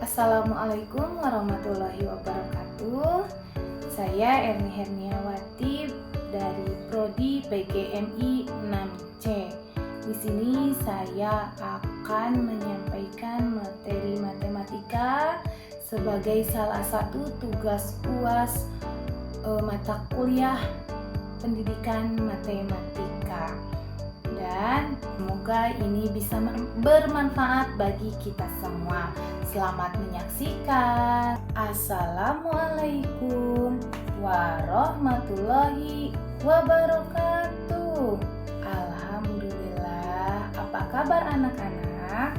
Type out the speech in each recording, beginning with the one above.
Assalamualaikum warahmatullahi wabarakatuh. Saya Erni Herniawati dari Prodi PGMI 6C. Di sini saya akan menyampaikan materi matematika sebagai salah satu tugas UAS mata kuliah pendidikan matematika. Dan semoga ini bisa bermanfaat bagi kita semua. Selamat menyaksikan. Assalamualaikum warahmatullahi wabarakatuh. Alhamdulillah. Apa kabar anak-anak?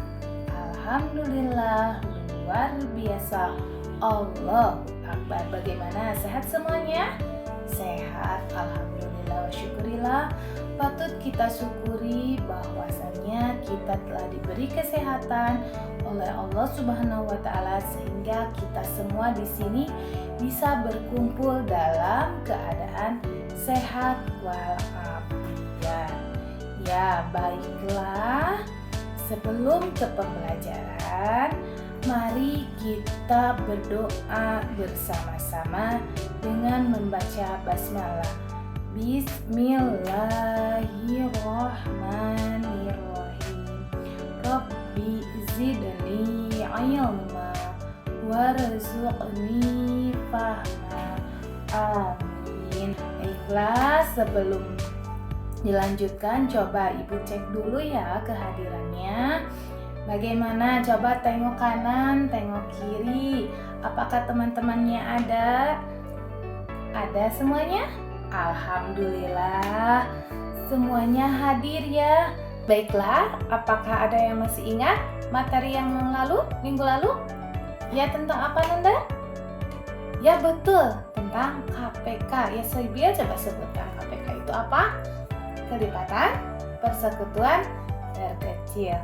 Alhamdulillah, luar biasa. Allah Akbar. Bagaimana? Sehat semuanya? Sehat, alhamdulillah wa syukurillah. Patut kita syukuri bahwasanya kita telah diberi kesehatan oleh Allah Subhanahu wa taala sehingga kita semua di sini bisa berkumpul dalam keadaan sehat walafiat. Ya, baiklah. Sebelum ke pembelajaran, mari kita berdoa bersama-sama dengan membaca basmalah. Bismillahirrahmanirrahim. Rabbi zidni ilma warzuqni fahma. Amin. Baiklah, sebelum dilanjutkan coba Ibu cek dulu ya kehadirannya. Bagaimana? Coba tengok kanan, tengok kiri. Apakah teman-temannya ada? Ada semuanya? Alhamdulillah, semuanya hadir ya. Baiklah, apakah ada yang masih ingat materi yang minggu lalu? Ya, tentang apa Nanda? Ya betul, tentang KPK. Ya, saya coba sebutkan KPK itu apa? Kelipatan persekutuan terkecil.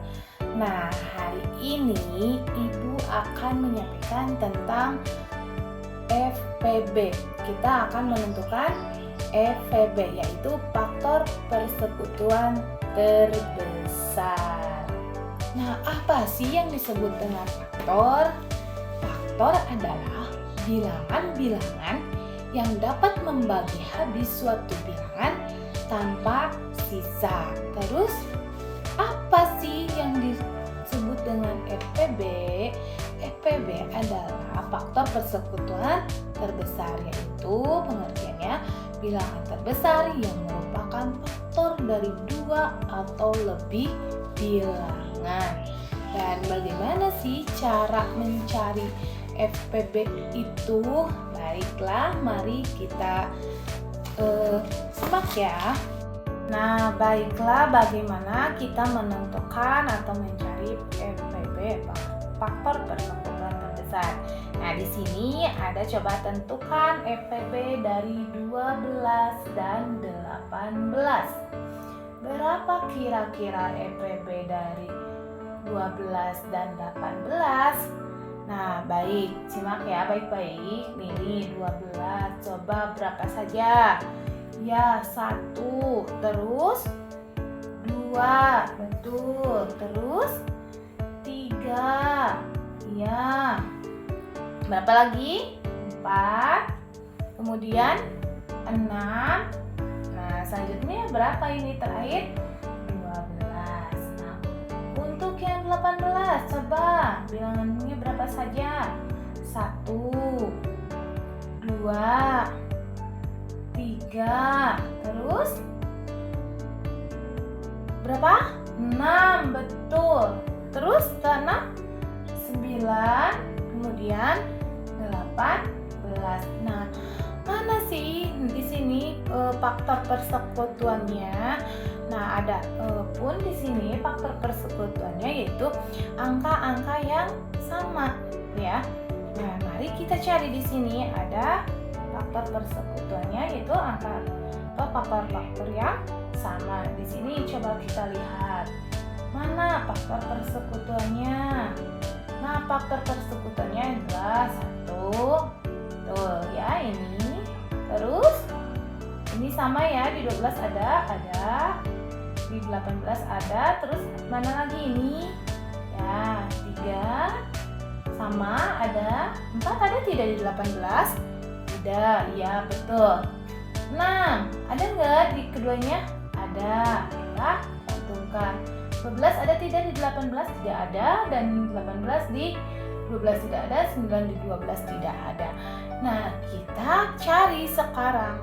Nah, hari ini Ibu akan menyampaikan tentang FPB. Kita akan menentukan FPB, yaitu faktor persekutuan terbesar. Nah, apa sih yang disebut dengan faktor? Faktor adalah bilangan-bilangan yang dapat membagi habis suatu bilangan tanpa sisa. Terus, apa sih yang disebut dengan FPB? FPB adalah faktor persekutuan terbesar, yaitu pengertiannya bilangan terbesar yang merupakan faktor dari dua atau lebih bilangan. Dan bagaimana sih cara mencari FPB itu? Baiklah, mari kita simak ya. Nah, baiklah, bagaimana kita menentukan atau mencari FPB, faktor persekutuan terbesar. Nah, di sini ada coba tentukan FPB dari 12 dan 18. Berapa kira-kira FPB dari 12 dan 18? Nah, baik, simak ya baik-baik. Ini 12, coba berapa saja? Ya, 1, terus 2, betul, terus 3, ya, berapa lagi? 4, kemudian 6. Nah, selanjutnya berapa ini terakhir? 12. Nah, untuk yang 18, coba bilangannya berapa saja? 1, 2, 3, terus berapa? 6, betul. Terus setelah 9, kemudian 18. Nah, mana sih di sini faktor persekutuannya? Nah, ada pun di sini faktor persekutuannya yaitu angka-angka yang sama, ya. Nah, mari kita cari di sini ada faktor persekutuannya yaitu angka atau faktor-faktor yang sama. Di sini coba kita lihat. Mana faktor persekutuannya? Nah, faktor persekutuannya adalah 1. Tuh ya, ini. Terus ini sama ya, di 12 ada, di 18 ada, terus mana lagi ini? Ya, 3 sama ada 4 ada tidak di 18? Tidak, ya betul. 6 ada nggak di keduanya? Ada, kita cantumkan. 12 ada tidak di 18? Tidak ada, dan 18 di 12 tidak ada, 9 di 12 tidak ada. Nah, kita cari sekarang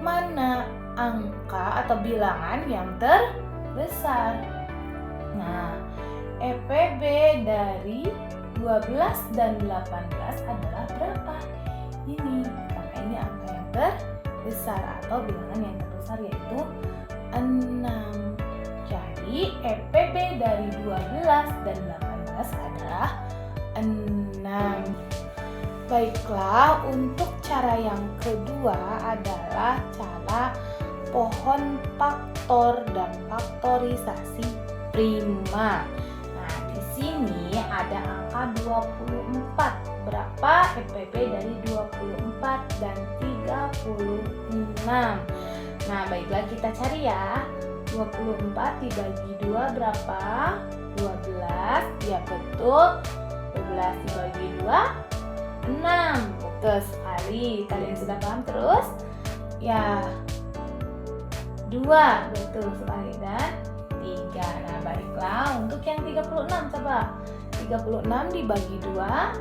mana angka atau bilangan yang terbesar. Nah, EPB dari 12 dan 18 adalah berapa? Ini, karena ini angka yang terbesar atau bilangan yang terbesar yaitu 6. Jadi EPB dari 12 dan 18 adalah 6. Baiklah, untuk cara yang kedua adalah cara pohon faktor dan faktorisasi prima. Nah, di sini ada angka 24. Berapa EPB dari 24 dan 36? Nah, baiklah kita cari ya. 24 dibagi 2 berapa? 12. Ya betul. 12 dibagi 2 6. Betul sekali. Kalian sudah paham terus? Ya. 2. Betul sekali. Dan 3. Nah, baiklah untuk yang 36 coba. 36 dibagi 2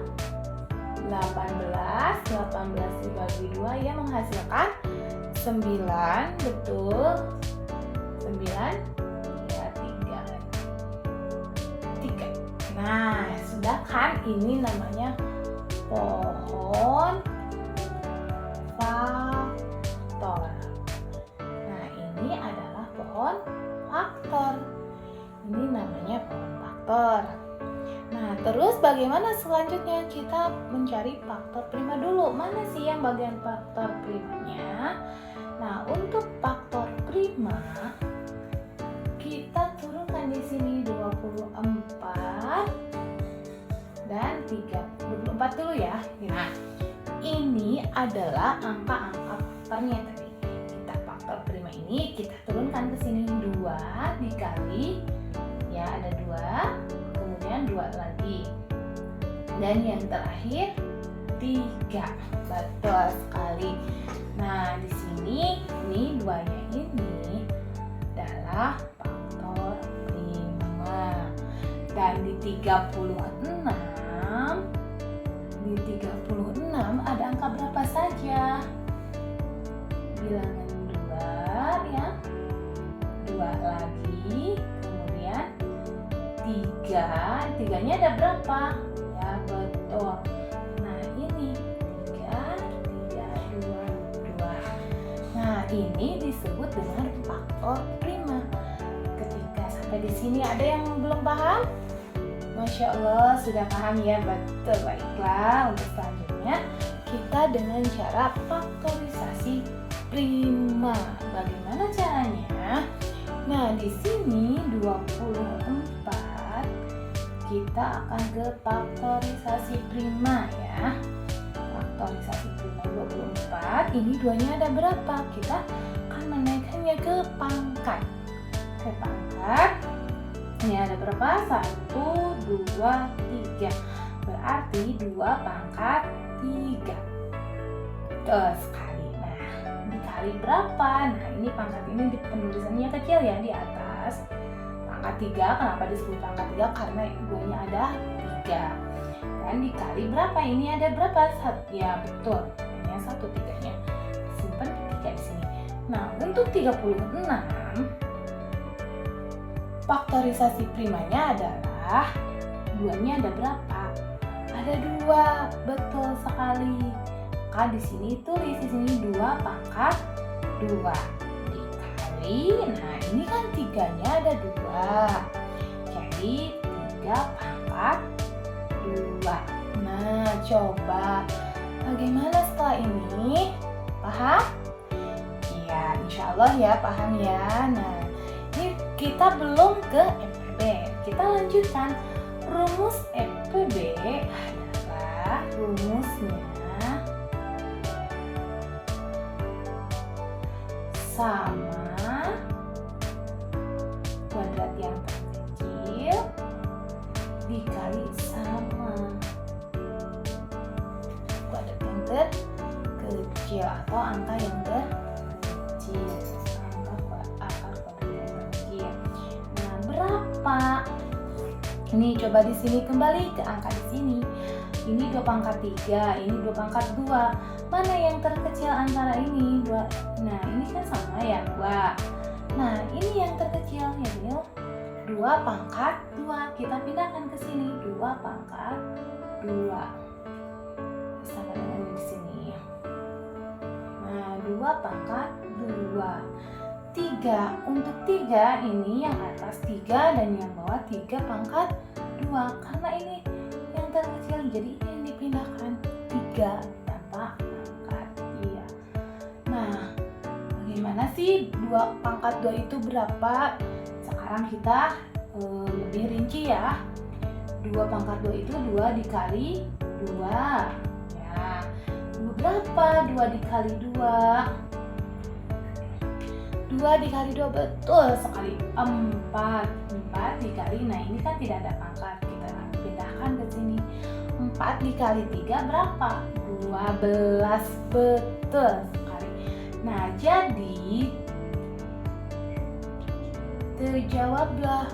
18. 18 dibagi 2 yang menghasilkan 9. Betul. 9 ya 3. Nah, sudah kan, ini namanya pohon faktor. Nah, ini adalah pohon faktor. Ini namanya pohon faktor. Nah, terus bagaimana selanjutnya? Kita mencari faktor prima dulu. Mana sih yang bagian faktor primanya? Nah, untuk faktor prima kita turunkan di sini 24 dan 24 dulu ya. Nah, ini adalah angka-angka faktornya tadi. Kita faktor prima ini kita turunkan ke sini 2 dikali ya ada 2, kemudian 2 lagi. Dan yang terakhir 3. Betul sekali. Nah, di sini ini 2-nya ini adalah faktor prima. Dan di 36 ada angka berapa saja? Bilangan 2 ya. 2 lagi, kemudian 3. 3-nya ada berapa? Ya betul. Nah, ini 3, 2. Nah, ini disebut dengan faktor prima. Ketika sampai di sini ada yang belum paham? Masya Allah, sudah paham ya? Betul, baiklah. Untuk selanjutnya kita dengan cara faktorisasi prima. Bagaimana caranya? Nah, di sini 24 kita akan ke faktorisasi prima ya. Faktorisasi prima 24, ini 2-nya ada berapa? Kita akan menaikkannya ke pangkat. Ke pangkat. Ini ada berapa? 1, 2, 3. Berarti 2 pangkat 3. Betul sekali. Nah, dikali berapa? Nah, ini pangkat ini penulisannya kecil ya di atas. Pangkat 3, kenapa disebut pangkat 3? Karena 2-nya ada 3. Dan dikali berapa? Ini ada berapa? Ya, betul. Ini 1, 3-nya. Simpan 3 di sini. Nah, untuk 36 faktorisasi primanya adalah 2-nya ada berapa? Ada 2. Betul sekali. Maka di sini tulis di sini 2 pangkat 2 dikali. Nah, ini kan 3-nya ada 2. Jadi 3 pangkat 2. Nah, coba bagaimana setelah ini? Paham? Ya, insya Allah ya paham ya. Nah, ini kita belum ke EPB. Kita lanjutkan. Rumus EPB adalah rumusnya sama kuadrat yang terkecil dikali sama terkecil atau angka yang terkecil. Akar kuadrat yang terkecil. Nah, berapa? Ini coba di sini kembali ke angka di sini. Ini 2 pangkat 3, ini 2 pangkat 2. Mana yang terkecil antara ini? 2. Nah, ini kan sama ya, 2. Nah, ini yang terkecil ya, 2 pangkat 2. Kita pindahkan ke sini, 2 pangkat 2. Sama dengan di sini. Nah, 2 pangkat 2. 3. Untuk 3 ini yang atas 3 dan yang bawah 3 pangkat 2. Karena ini yang terkecil, jadi ini yang dipindahkan 3 tanpa pangkat. Iya. Nah, bagaimana sih 2 pangkat 2 itu berapa? Sekarang kita lebih rinci ya. 2 pangkat 2 itu 2 dikali 2. Ya. Berapa 2 dikali 2? 2 dikali 2 betul sekali. 4 dikali, nah ini kan tidak ada pangkat, kita pindahkan ke sini. 4 dikali 3 berapa? 12, betul sekali. Nah, jadi terjawablah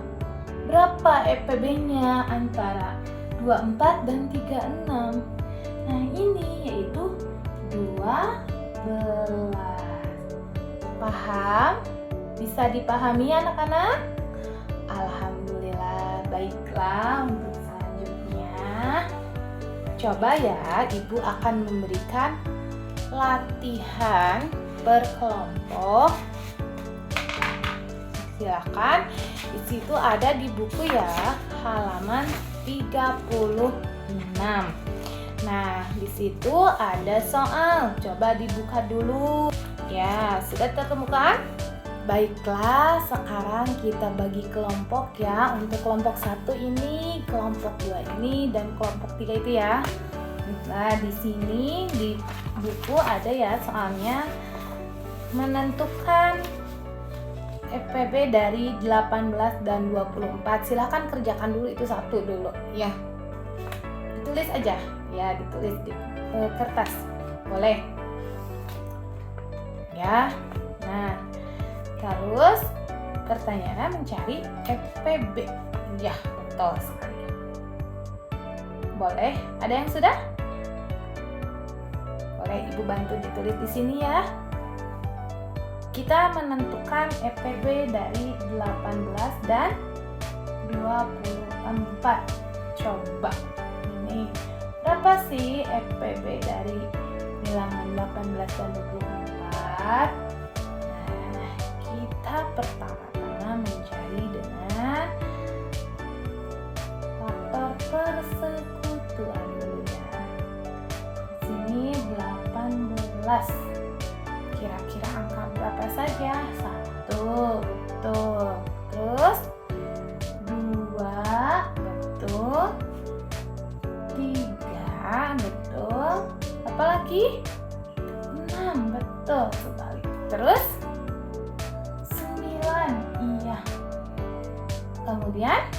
berapa EPB-nya antara 24 dan 36. Nah, ini yaitu 12. Paham? Bisa dipahami anak-anak? Alhamdulillah, baiklah. Untuk selanjutnya, coba ya, Ibu akan memberikan latihan berkelompok. Silakan, di situ ada di buku ya, halaman 36. Nah, di situ ada soal. Coba dibuka dulu. Ya, sudah ketemu kan? Baiklah, sekarang kita bagi kelompok ya. Untuk kelompok 1 ini, kelompok 2 ini, dan kelompok 3 itu ya. Nah, di sini di buku ada ya soalnya, menentukan EPB dari 18 dan 24. Silahkan kerjakan dulu itu satu dulu ya. Ditulis aja ya, ditulis di kertas. Boleh. Ya. Nah, terus pertanyaannya mencari EPB. Ya, betul sekali. Boleh? Ada yang sudah? Boleh Ibu bantu ditulis di sini ya. Kita menentukan EPB dari 18 dan 24. Coba. Ini berapa sih EPB dari bilangan 18 dan 24? Nah, kita pertama-tama mencari dengan faktor persekutuan dulu ya. Di sini 18. Kira-kira angka berapa saja? 1, betul. Terus 2, betul. 3, betul. Apa lagi? 6, betul sekali. Terus 9, iya. Kemudian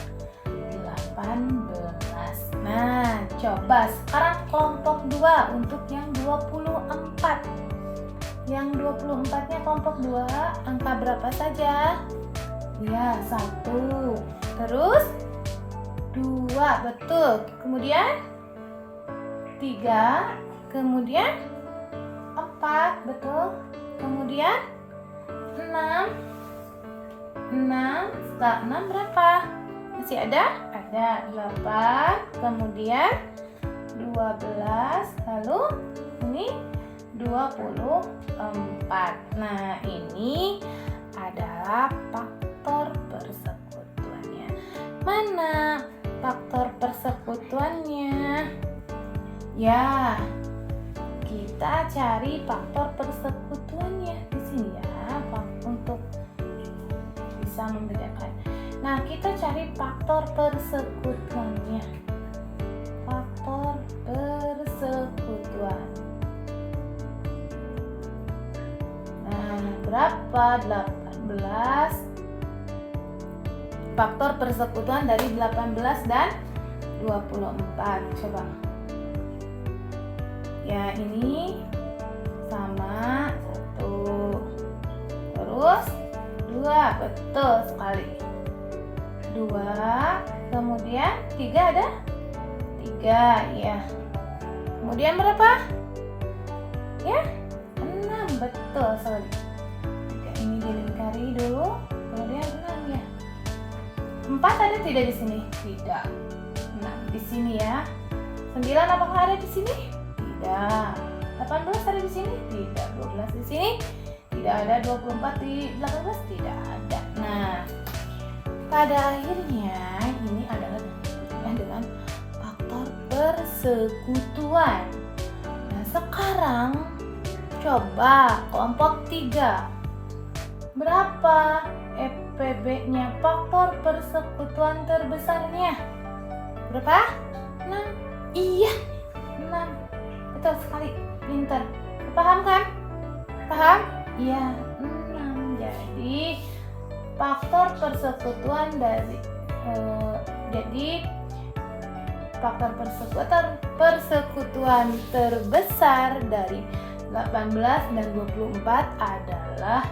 18. Nah, coba sekarang kelompok 2 untuk yang 24. Yang 24-nya kelompok 2, angka berapa saja? Ya, 1. Terus 2, betul. Kemudian 3, kemudian 4, betul. Kemudian 6. Setelah 6 berapa? Masih ada? Ada 8. Kemudian 12. Lalu ini 24. Nah, ini adalah faktor persekutuannya. Mana faktor persekutuannya? Ya, kita cari faktor persekutuannya di sini ya, untuk bisa membedakan. Nah, kita cari faktor persekutuannya. Faktor persekutuan. Nah, berapa? 18. Faktor persekutuan dari 18 dan 24. Coba. Ya, ini sama 1, terus 2, betul sekali. 2, kemudian 3 ada 3 ya. Kemudian berapa? Ya, 6, betul sekali. Jika ini dilingkari dulu, kemudian 6 ya. 4 ada tidak di sini? Tidak. 6 di sini ya. 9 apakah ada di sini? Tidak. 18 ada di sini? Tidak. 12 di sini? Tidak ada. 24 di 18? Tidak ada. Nah, pada akhirnya ini adalah dengan faktor persekutuan. Nah, sekarang coba kelompok 3. Berapa EPB-nya, faktor persekutuan terbesarnya? Berapa? 6. Iya, 6. Betul sekali, pintar. Paham kan? Paham? Iya, 6. Jadi faktor persekutuan dari faktor persekutuan terbesar dari 18 dan 24 adalah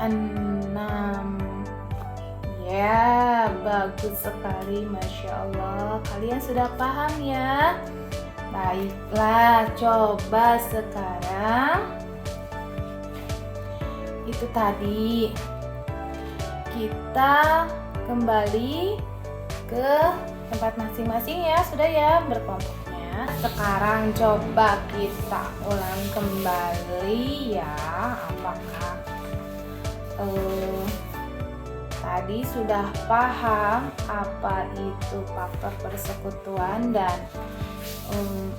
6. Ya, bagus sekali, Masya Allah. Kalian sudah paham ya? Baiklah, coba sekarang itu tadi kita kembali ke tempat masing-masing ya, sudah ya berkelompoknya. Sekarang coba kita ulang kembali ya, apakah tadi sudah paham apa itu faktor persekutuan dan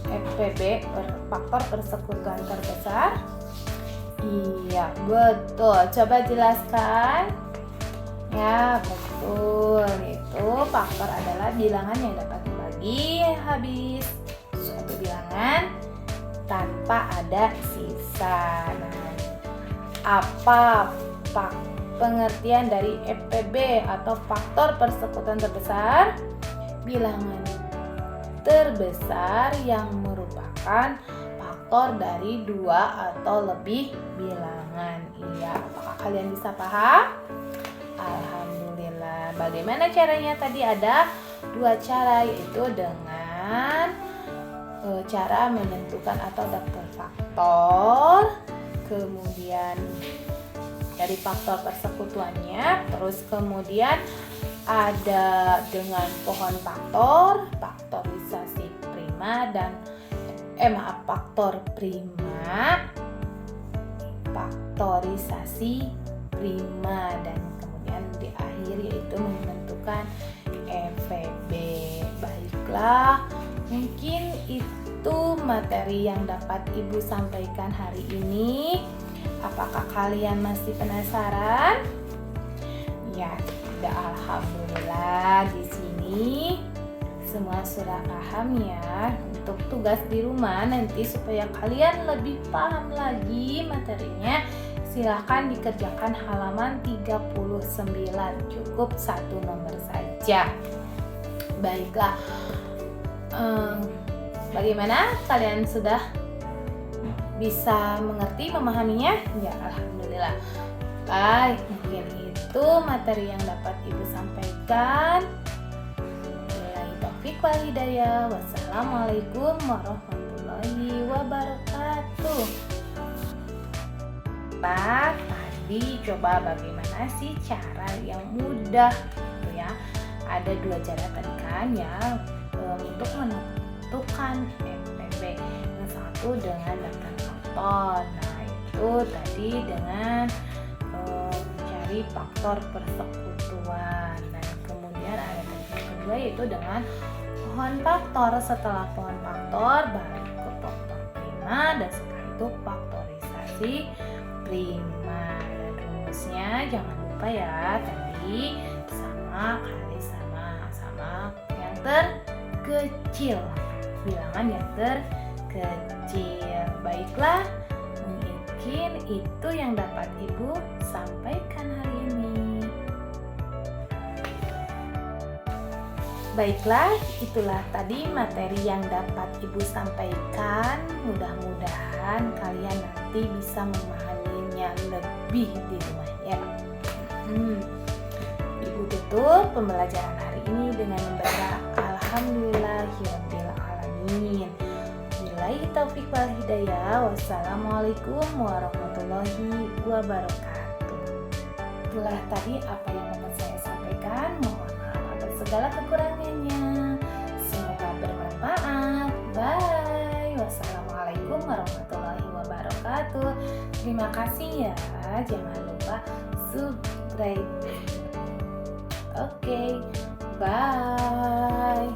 FPB, faktor persekutuan terbesar? Iya, betul. Coba jelaskan. Ya, betul. Itu faktor adalah bilangan yang dapat dibagi habis suatu bilangan tanpa ada sisa. Nah, apa pengertian dari FPB atau faktor persekutuan terbesar? Bilangan terbesar yang merupakan faktor dari 2 atau lebih bilangan. Iya, apakah kalian bisa paham? Alhamdulillah. Bagaimana caranya? Tadi ada 2 cara, yaitu dengan cara menentukan atau daftar faktor, kemudian dari faktor persekutuannya, terus kemudian ada dengan pohon faktor, faktorisasi prima dan faktor prima, faktorisasi prima, dan kemudian di akhir yaitu menentukan FPB. Baiklah, mungkin itu materi yang dapat Ibu sampaikan hari ini. Apakah kalian masih penasaran? Ya, sudah, alhamdulillah. Di sini semua sudah paham ya. Untuk tugas di rumah nanti supaya kalian lebih paham lagi materinya, silahkan dikerjakan halaman 39. Cukup 1 nomor saja. Baiklah, bagaimana? Kalian sudah bisa mengerti, memahaminya? Ya, alhamdulillah. Baik, mungkin itu materi yang dapat Ibu sampaikan. Billahi taufiq wal hidayah. Wassalamualaikum warahmatullahi wabarakatuh. Pak, tadi coba bagaimana sih cara yang mudah gitu ya. Ada 2 cara tadi kan ya untuk menentukan FPB. Yang satu dengan daftar faktor. Nah, itu tadi dengan mencari faktor persekutuan. Dan kemudian ada teknik kedua yaitu dengan pohon faktor. Setelah pohon faktor baru ke faktor prima, dan setelah itu faktorisasi prima. Dan rumusnya jangan lupa ya, tadi sama kali sama yang terkecil, bilangan yang terkecil. Baiklah, mungkin itu yang dapat Ibu sampaikan hari ini. Baiklah, itulah tadi materi yang dapat Ibu sampaikan. Mudah-mudahan kalian nanti bisa memahaminya lebih di rumah ya. Ibu tutup pembelajaran hari ini dengan membaca Alhamdulillahirabbil alamin. Billahi taufiq wal hidayah. Wassalamualaikum warahmatullahi wabarakatuh. Itulah tadi apa yang dapat saya sampaikan. Mohon maaf atas segala kekurangannya. Semoga bermanfaat. Bye. Wassalamualaikum warahmatullahi wabarakatuh. Terima kasih ya. Jangan lupa subscribe. Oke, bye.